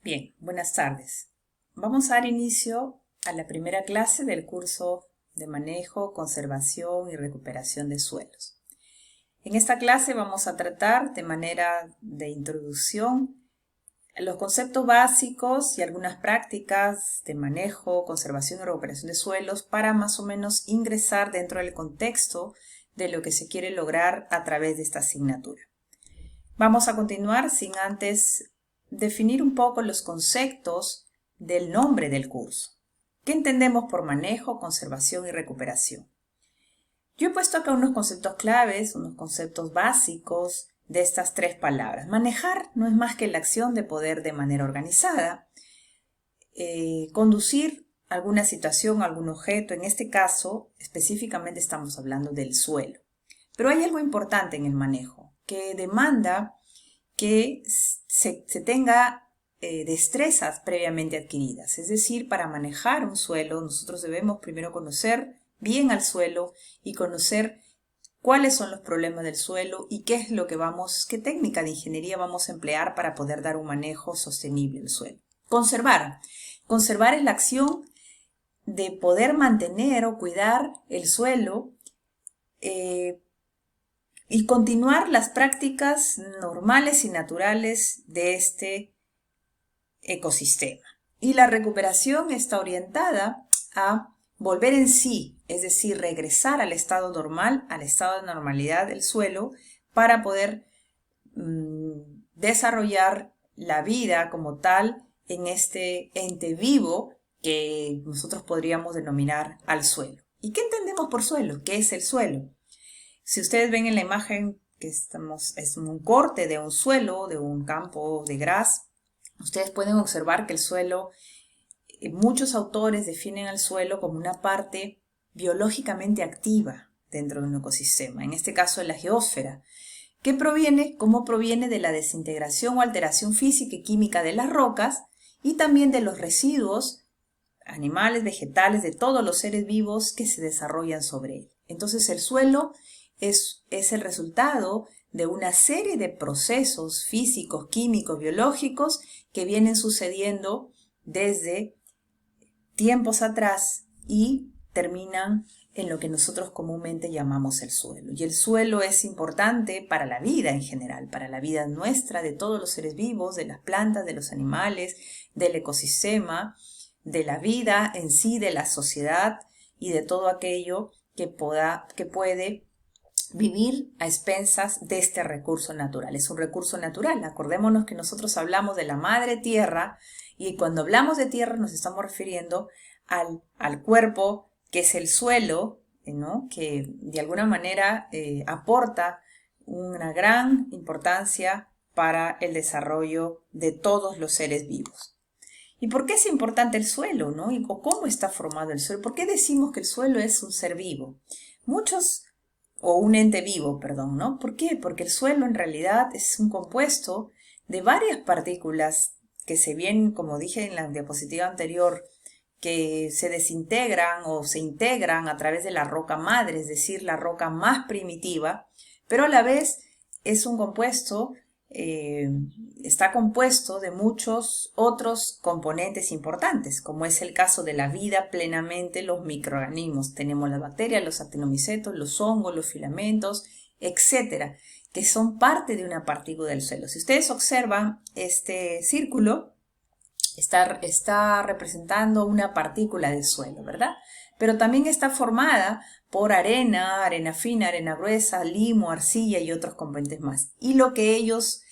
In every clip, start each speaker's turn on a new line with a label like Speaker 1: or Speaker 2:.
Speaker 1: Bien, buenas tardes. Vamos a dar inicio a la primera clase del curso de manejo, conservación y recuperación de suelos. En esta clase vamos a tratar de manera de introducción los conceptos básicos y algunas prácticas de manejo, conservación y recuperación de suelos para más o menos ingresar dentro del contexto de lo que se quiere lograr a través de esta asignatura. Vamos a continuar sin antes definir un poco los conceptos del nombre del curso. ¿Qué entendemos por manejo, conservación y recuperación? Yo he puesto acá unos conceptos claves, unos conceptos básicos de estas tres palabras. Manejar no es más que la acción de poder de manera organizada, conducir alguna situación, algún objeto. En este caso, específicamente estamos hablando del suelo. Pero hay algo importante en el manejo, que demanda que se tenga destrezas previamente adquiridas. Es decir, para manejar un suelo, nosotros debemos primero conocer bien al suelo y conocer cuáles son los problemas del suelo y qué técnica de ingeniería vamos a emplear para poder dar un manejo sostenible del suelo. Conservar. Conservar es la acción de poder mantener o cuidar el suelo y continuar las prácticas normales y naturales de este ecosistema. Y la recuperación está orientada a volver en sí, es decir, regresar al estado normal, al estado de normalidad del suelo, para poder desarrollar la vida como tal en este ente vivo que nosotros podríamos denominar al suelo. ¿Y qué entendemos por suelo? ¿Qué es el suelo? Si ustedes ven en la imagen que es un corte de un suelo, de un campo de gras, ustedes pueden observar que el suelo, muchos autores definen al suelo como una parte biológicamente activa dentro de un ecosistema, en este caso de la geósfera, que cómo proviene de la desintegración o alteración física y química de las rocas y también de los residuos animales, vegetales, de todos los seres vivos que se desarrollan sobre él. Entonces el suelo es el resultado de una serie de procesos físicos, químicos, biológicos que vienen sucediendo desde tiempos atrás y terminan en lo que nosotros comúnmente llamamos el suelo. Y el suelo es importante para la vida en general, para la vida nuestra, de todos los seres vivos, de las plantas, de los animales, del ecosistema, de la vida en sí, de la sociedad y de todo aquello que puede vivir a expensas de este recurso natural. Es un recurso natural. Acordémonos que nosotros hablamos de la madre tierra y cuando hablamos de tierra nos estamos refiriendo al cuerpo que es el suelo, ¿no? Que de alguna manera aporta una gran importancia para el desarrollo de todos los seres vivos. ¿Y por qué es importante el suelo, ¿no? ¿O cómo está formado el suelo? ¿Por qué decimos que el suelo es un ser vivo? O un ente vivo, perdón, ¿no? ¿Por qué? Porque el suelo en realidad es un compuesto de varias partículas que como dije en la diapositiva anterior, que se desintegran o se integran a través de la roca madre, es decir, la roca más primitiva, pero a la vez es un compuesto, está compuesto de muchos otros componentes importantes, como es el caso de la vida plenamente, los microorganismos. Tenemos las bacterias, los actinomicetos, los hongos, los filamentos, etcétera, que son parte de una partícula del suelo. Si ustedes observan este círculo, está representando una partícula del suelo, ¿verdad? Pero también está formada por arena, arena fina, arena gruesa, limo, arcilla y otros componentes más. Y lo que ellos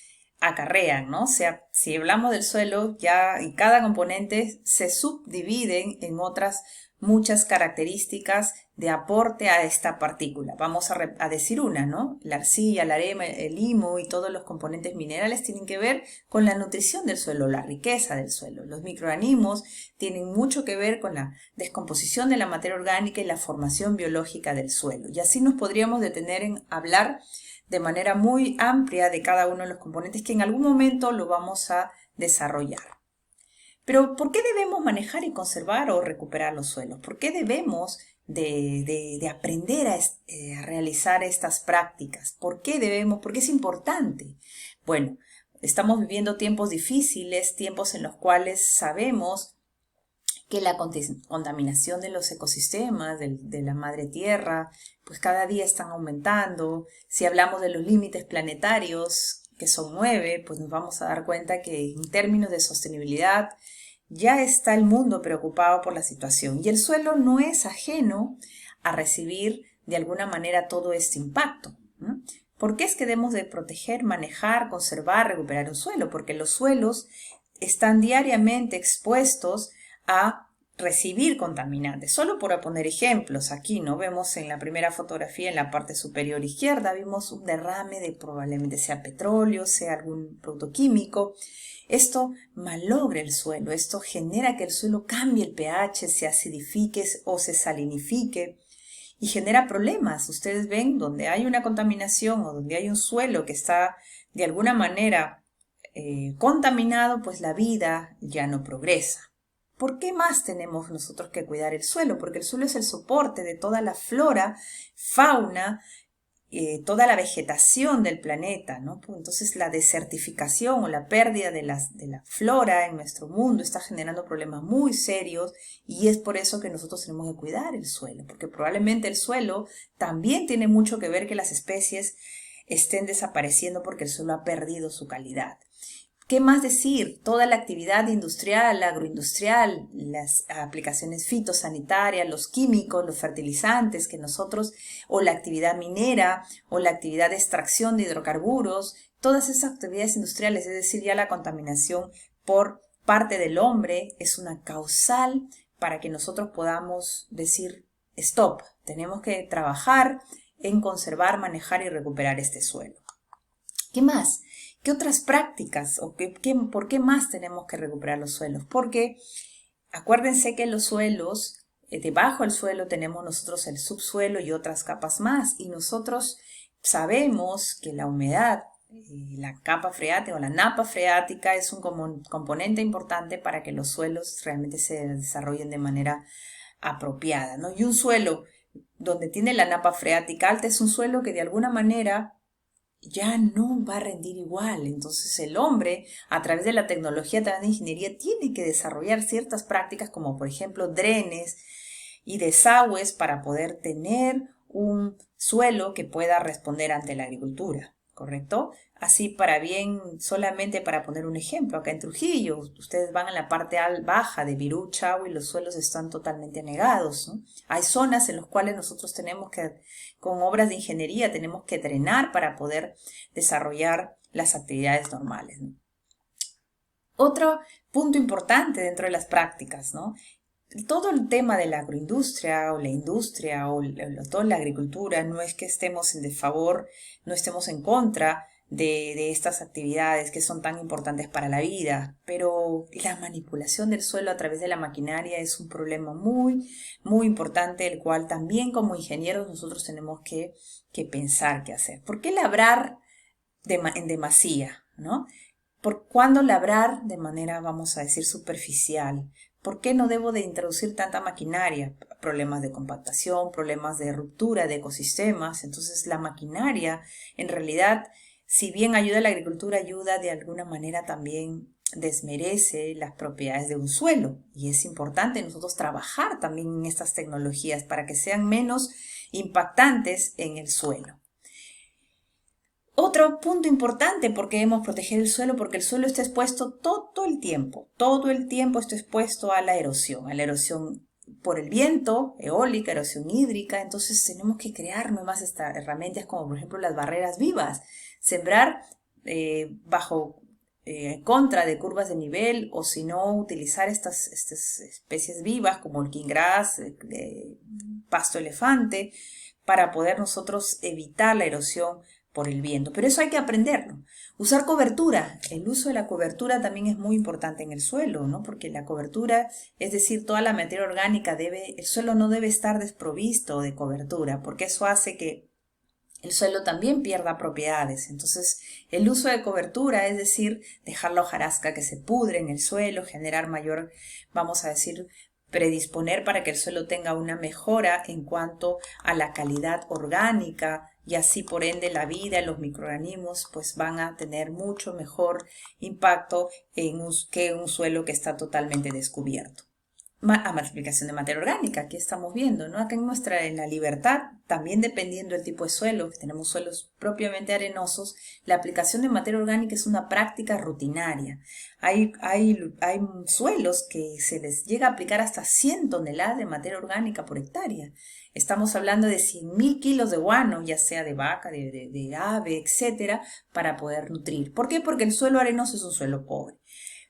Speaker 1: acarrean, ¿no? O sea, si hablamos del suelo, y cada componente se subdividen en otras muchas características de aporte a esta partícula. Vamos a decir una, ¿no? La arcilla, la arena, el limo y todos los componentes minerales tienen que ver con la nutrición del suelo, la riqueza del suelo. Los microorganismos tienen mucho que ver con la descomposición de la materia orgánica y la formación biológica del suelo. Y así nos podríamos detener en hablar de manera muy amplia de cada uno de los componentes que en algún momento lo vamos a desarrollar. Pero ¿por qué debemos manejar y conservar o recuperar los suelos? ¿Por qué debemos de aprender a realizar estas prácticas? ¿Por qué es importante? Bueno, estamos viviendo tiempos difíciles, tiempos en los cuales sabemos que la contaminación de los ecosistemas, de la madre tierra, pues cada día están aumentando. Si hablamos de los límites planetarios, que son 9, pues nos vamos a dar cuenta que en términos de sostenibilidad ya está el mundo preocupado por la situación. Y el suelo no es ajeno a recibir de alguna manera todo este impacto, ¿no? ¿Por qué es que debemos de proteger, manejar, conservar, recuperar un suelo? Porque los suelos están diariamente expuestos a recibir contaminantes. Solo por poner ejemplos, aquí no vemos en la primera fotografía, en la parte superior izquierda, vimos un derrame de probablemente sea petróleo, sea algún producto químico. Esto malogra el suelo, esto genera que el suelo cambie el pH, se acidifique o se salinifique y genera problemas. Ustedes ven donde hay una contaminación o donde hay un suelo que está de alguna manera contaminado, pues la vida ya no progresa. ¿Por qué más tenemos nosotros que cuidar el suelo? Porque el suelo es el soporte de toda la flora, fauna, toda la vegetación del planeta, ¿no? Entonces la desertificación o la pérdida de la flora en nuestro mundo está generando problemas muy serios y es por eso que nosotros tenemos que cuidar el suelo, porque probablemente el suelo también tiene mucho que ver que las especies estén desapareciendo porque el suelo ha perdido su calidad. ¿Qué más decir? Toda la actividad industrial, agroindustrial, las aplicaciones fitosanitarias, los químicos, los fertilizantes que nosotros, o la actividad minera, o la actividad de extracción de hidrocarburos, todas esas actividades industriales, es decir, ya la contaminación por parte del hombre es una causal para que nosotros podamos decir stop, tenemos que trabajar en conservar, manejar y recuperar este suelo. ¿Qué más? ¿Qué otras prácticas o por qué más tenemos que recuperar los suelos? Porque acuérdense que los suelos, debajo del suelo tenemos nosotros el subsuelo y otras capas más. Y nosotros sabemos que la humedad, la capa freática o la napa freática es un componente importante para que los suelos realmente se desarrollen de manera apropiada, ¿no? Y un suelo donde tiene la napa freática alta es un suelo que de alguna manera ya no va a rendir igual. Entonces el hombre, a través de la tecnología, a través de la ingeniería, tiene que desarrollar ciertas prácticas como por ejemplo drenes y desagües para poder tener un suelo que pueda responder ante la agricultura, ¿correcto? Así solamente para poner un ejemplo, acá en Trujillo, ustedes van a la parte baja de Virú, Chao y los suelos están totalmente anegados, ¿no? Hay zonas en las cuales nosotros tenemos que, con obras de ingeniería, tenemos que drenar para poder desarrollar las actividades normales, ¿no? Otro punto importante dentro de las prácticas, ¿no? Todo el tema de la agroindustria o la industria o toda la agricultura no es que estemos en desfavor, no estemos en contra de estas actividades que son tan importantes para la vida, pero la manipulación del suelo a través de la maquinaria es un problema muy, muy importante, el cual también como ingenieros nosotros tenemos que pensar qué hacer. ¿Por qué labrar en demasía, ¿no? ¿Por cuándo labrar de manera, vamos a decir, superficial? ¿Por qué no debo de introducir tanta maquinaria? Problemas de compactación, problemas de ruptura de ecosistemas. Entonces la maquinaria, en realidad, si bien ayuda a la agricultura, ayuda de alguna manera también desmerece las propiedades de un suelo. Y es importante nosotros trabajar también en estas tecnologías para que sean menos impactantes en el suelo. Otro punto importante porque debemos proteger el suelo, porque el suelo está expuesto todo el tiempo está expuesto a la erosión por el viento, eólica, erosión hídrica. Entonces tenemos que crear nuevas herramientas como por ejemplo las barreras vivas, sembrar contra de curvas de nivel, o si no utilizar estas especies vivas como el quingras, pasto elefante, para poder nosotros evitar la erosión por el viento. Pero eso hay que aprenderlo. Usar cobertura. El uso de la cobertura también es muy importante en el suelo, ¿no? Porque la cobertura, es decir, toda la materia orgánica el suelo no debe estar desprovisto de cobertura, porque eso hace que el suelo también pierda propiedades. Entonces, el uso de cobertura, es decir, dejar la hojarasca que se pudre en el suelo, generar mayor, vamos a decir, predisponer para que el suelo tenga una mejora en cuanto a la calidad orgánica y así por ende la vida y los microorganismos pues van a tener mucho mejor impacto que un suelo que está totalmente descubierto. A multiplicación de materia orgánica, aquí estamos viendo, ¿no? Acá en la libertad, también dependiendo del tipo de suelo, que tenemos suelos propiamente arenosos, la aplicación de materia orgánica es una práctica rutinaria. Hay suelos que se les llega a aplicar hasta 100 toneladas de materia orgánica por hectárea. Estamos hablando de 100.000 kilos de guano, ya sea de vaca, de ave, etcétera, para poder nutrir. ¿Por qué? Porque el suelo arenoso es un suelo pobre.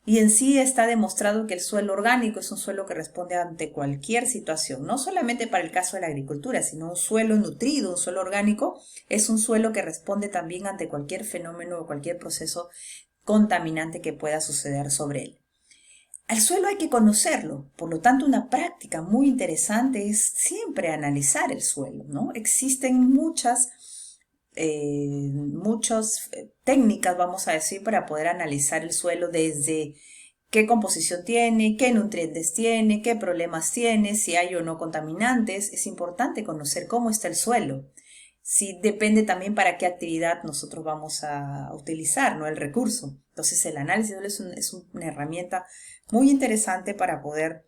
Speaker 1: Y en sí está demostrado que el suelo orgánico es un suelo que responde ante cualquier situación, no solamente para el caso de la agricultura, sino un suelo nutrido, un suelo orgánico, es un suelo que responde también ante cualquier fenómeno o cualquier proceso contaminante que pueda suceder sobre él. Al suelo hay que conocerlo, por lo tanto una práctica muy interesante es siempre analizar el suelo, ¿no? Existen muchas técnicas, vamos a decir, para poder analizar el suelo desde qué composición tiene, qué nutrientes tiene, qué problemas tiene, si hay o no contaminantes. Es importante conocer cómo está el suelo. Sí, depende también para qué actividad nosotros vamos a utilizar, ¿no? El recurso. Entonces el análisis es una herramienta muy interesante para poder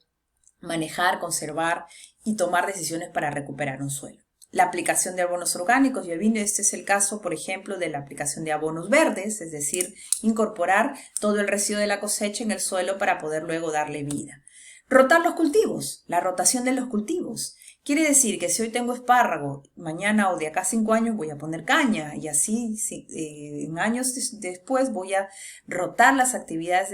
Speaker 1: manejar, conservar y tomar decisiones para recuperar un suelo. La aplicación de abonos orgánicos, ya vino, este es el caso, por ejemplo, de la aplicación de abonos verdes, es decir, incorporar todo el residuo de la cosecha en el suelo para poder luego darle vida. Rotar los cultivos, la rotación de los cultivos. Quiere decir que si hoy tengo espárrago, mañana o de acá a 5 años voy a poner caña y así en años después voy a rotar las actividades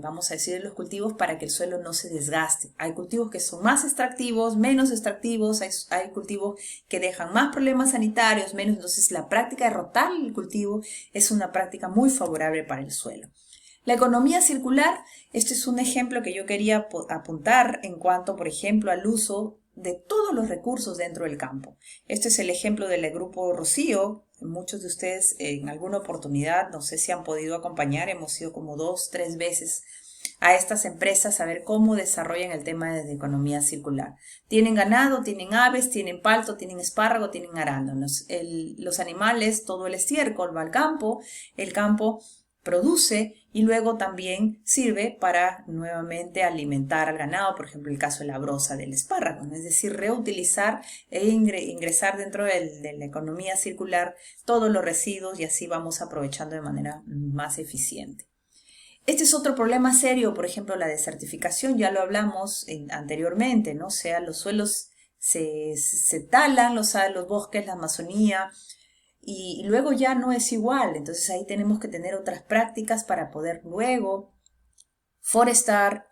Speaker 1: vamos a decir, de los cultivos para que el suelo no se desgaste. Hay cultivos que son más extractivos, menos extractivos, hay cultivos que dejan más problemas sanitarios, menos. Entonces la práctica de rotar el cultivo es una práctica muy favorable para el suelo. La economía circular, este es un ejemplo que yo quería apuntar en cuanto, por ejemplo, al uso de todos los recursos dentro del campo. Este es el ejemplo del grupo Rocío. Muchos de ustedes en alguna oportunidad, no sé si han podido acompañar, hemos ido como 2, 3 veces a estas empresas a ver cómo desarrollan el tema de economía circular. Tienen ganado, tienen aves, tienen palto, tienen espárrago, tienen arándanos. Los animales, todo el estiércol va al campo, el campo produce y luego también sirve para nuevamente alimentar al ganado, por ejemplo el caso de la broza del espárrago, ¿no? Es decir, reutilizar e ingresar dentro de la economía circular todos los residuos y así vamos aprovechando de manera más eficiente. Este es otro problema serio, por ejemplo la desertificación, ya lo hablamos anteriormente, ¿no? O sea, los suelos se talan, los bosques, la Amazonía, y luego ya no es igual. Entonces ahí tenemos que tener otras prácticas para poder luego forestar,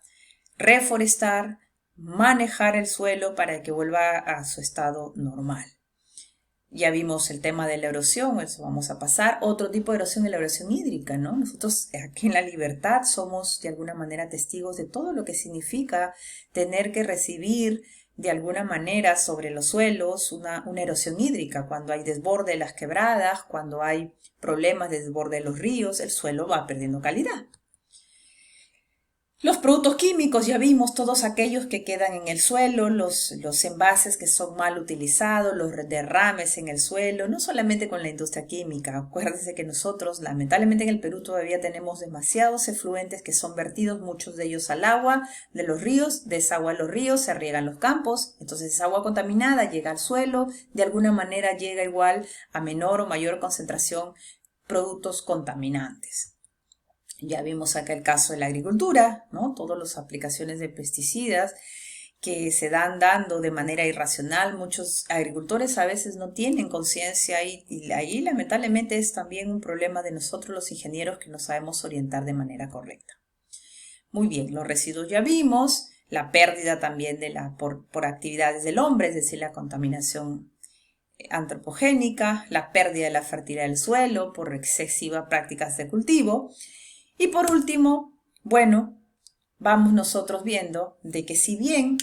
Speaker 1: reforestar, manejar el suelo para que vuelva a su estado normal. Ya vimos el tema de la erosión, eso vamos a pasar. Otro tipo de erosión es la erosión hídrica, ¿no? Nosotros aquí en La Libertad somos de alguna manera testigos de todo lo que significa tener que recibir de alguna manera sobre los suelos una erosión hídrica. Cuando hay desborde de las quebradas, cuando hay problemas de desborde de los ríos, el suelo va perdiendo calidad. Los productos químicos, ya vimos todos aquellos que quedan en el suelo, los envases que son mal utilizados, los derrames en el suelo, no solamente con la industria química. Acuérdense que nosotros, lamentablemente en el Perú todavía tenemos demasiados efluentes que son vertidos, muchos de ellos al agua de los ríos, desagua los ríos, se riegan los campos, entonces esa agua contaminada llega al suelo, de alguna manera llega igual a menor o mayor concentración productos contaminantes. Ya vimos acá el caso de la agricultura, ¿no? Todas las aplicaciones de pesticidas que se dan dando de manera irracional. Muchos agricultores a veces no tienen conciencia y ahí lamentablemente es también un problema de nosotros los ingenieros que no sabemos orientar de manera correcta. Muy bien, los residuos ya vimos, la pérdida también por actividades del hombre, es decir, la contaminación antropogénica, la pérdida de la fertilidad del suelo por excesivas prácticas de cultivo. Y por último, bueno, vamos nosotros viendo de que si bien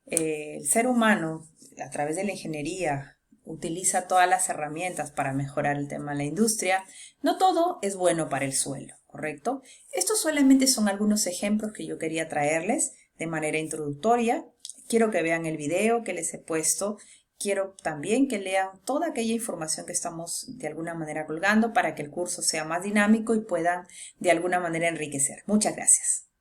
Speaker 1: el ser humano a través de la ingeniería utiliza todas las herramientas para mejorar el tema de la industria, no todo es bueno para el suelo, ¿correcto? Estos solamente son algunos ejemplos que yo quería traerles de manera introductoria. Quiero que vean el video que les he puesto quiero también que lean toda aquella información que estamos de alguna manera colgando para que el curso sea más dinámico y puedan de alguna manera enriquecer. Muchas gracias.